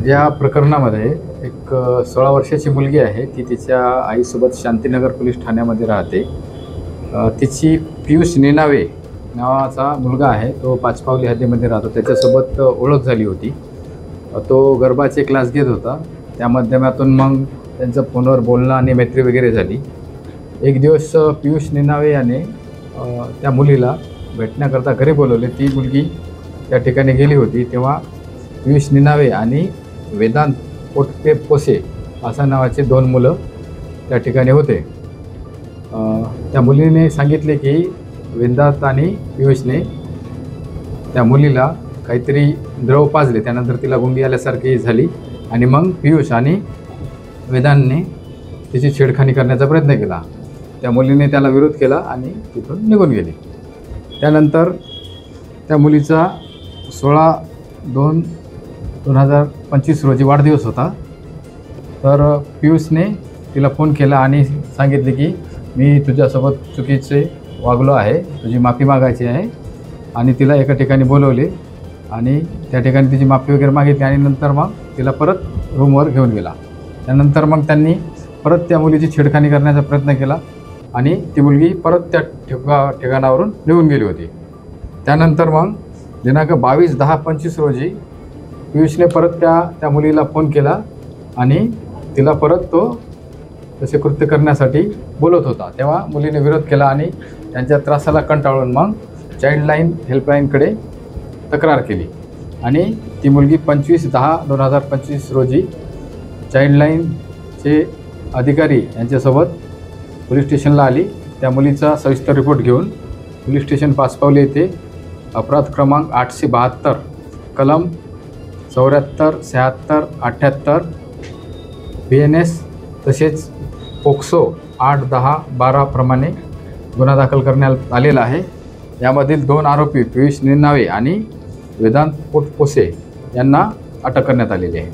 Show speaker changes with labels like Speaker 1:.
Speaker 1: या प्रकरणामध्ये एक 16 वर्षाची मुलगी आहे. ती तिच्या आईसोबत शांतीनगर पोलीस ठाण्यामध्ये राहते. तिची पियुष नेनावे नावाचा मुलगा आहे, तो पाचपावली हद्दीमध्ये राहतो. त्याच्यासोबत ओळख झाली होती. तो गरबाचे क्लास घेत होता. त्या माध्यमातून मग त्यांचं फोनवर बोलणं आणि मैत्री वगैरे झाली. एक दिवस पियुष नेनावे याने त्या मुलीला भेटण्याकरता घरी बोलवले. ती मुलगी त्या ठिकाणी गेली होती. तेव्हा पियुष नेनावे आणि वेदांत पोटके असा नावाचे 2 मुलं त्या ठिकाणी होते. त्या मुलीने सांगितले की वेदांत आणि पियुषने त्या मुलीला काहीतरी द्रव पाजले. त्यानंतर तिला गुंगी आल्यासारखी झाली आणि मग पियुष आणि वेदांतने तिची छेडखानी करण्याचा प्रयत्न केला. त्या मुलीने त्याला विरोध केला आणि तिथून निघून गेली. त्यानंतर त्या मुलीचा 16/2/2025 रोजी वाढदिवस होता. तर पियुषने तिला फोन केला आणि सांगितले की मी तुझ्यासोबत चुकीचे वागलो आहे, तुझी माफी मागायची आहे. आणि तिला एका ठिकाणी बोलवले आणि त्या ठिकाणी तिची माफी वगैरे मागितली आणि नंतर मग तिला परत रूमवर घेऊन गेला. त्यानंतर मग त्यांनी परत त्या मुलीची छेडखानी करण्याचा प्रयत्न केला आणि ती मुलगी परत त्या ठिकाणावरून निघून गेली होती. त्यानंतर मग दिनांक 22/10/25 रोजी पियुषने परत त्या मुलीला फोन केला आणि तिला परत तो तसे कृत्य करण्यासाठी बोलत होता. तेव्हा मुलीने विरोध केला आणि त्यांच्या त्रासाला कंटाळून मग चाइल्डलाईन हेल्पलाईनकडे तक्रार केली आणि ती मुलगी 25/10/2025 रोजी चाइल्डलाईनचे अधिकारी यांच्यासोबत पोलीस स्टेशनला आली. त्या मुलीचा सविस्तर रिपोर्ट घेऊन पोलीस स्टेशन पाचपावली येथे अपराध क्रमांक 872 कलम 74, 76, 78 BNS तसेच पोक्सो 8, 10, 12 प्रमाणे गुन्हा दाखल करण्यात आलेला आहे. यामधील 2 आरोपी पियुष नेनावे आणि वेदांत पोटके यांना अटक करण्यात आलेली आहे.